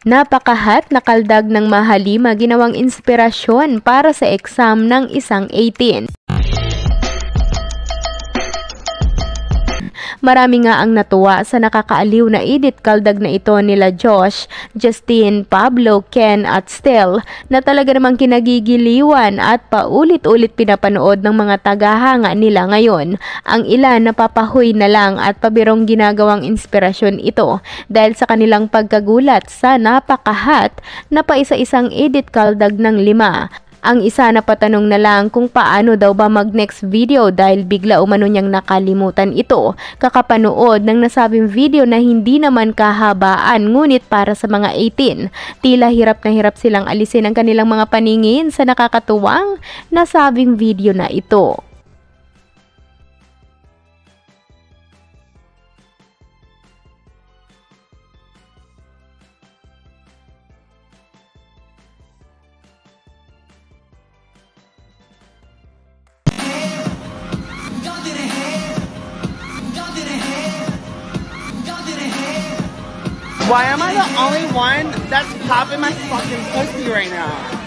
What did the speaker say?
Napakahat na kaldag ng Mahalima ginawang inspirasyon para sa exam ng isang 18. Marami nga ang natuwa sa nakakaaliw na edit kaldag na ito nila Josh, Justine, Pablo, Ken at Stel na talaga namang kinagigiliwan at paulit-ulit pinapanood ng mga tagahanga nila ngayon. Ang ilan napapahoy na lang at pabirong ginagawang inspirasyon ito dahil sa kanilang pagkagulat sa napakahat na paisa-isang edit kaldag ng 5. Ang isa na patanong na lang kung paano daw ba mag-next video dahil bigla umano niyang nakalimutan ito kakapanood ng nasabing video na hindi naman kahabaan ngunit para sa mga 18. Tila hirap na hirap silang alisin ang kanilang mga paningin sa nakakatuwang nasabing video na ito. Why am I the only one that's popping my fucking pussy right now?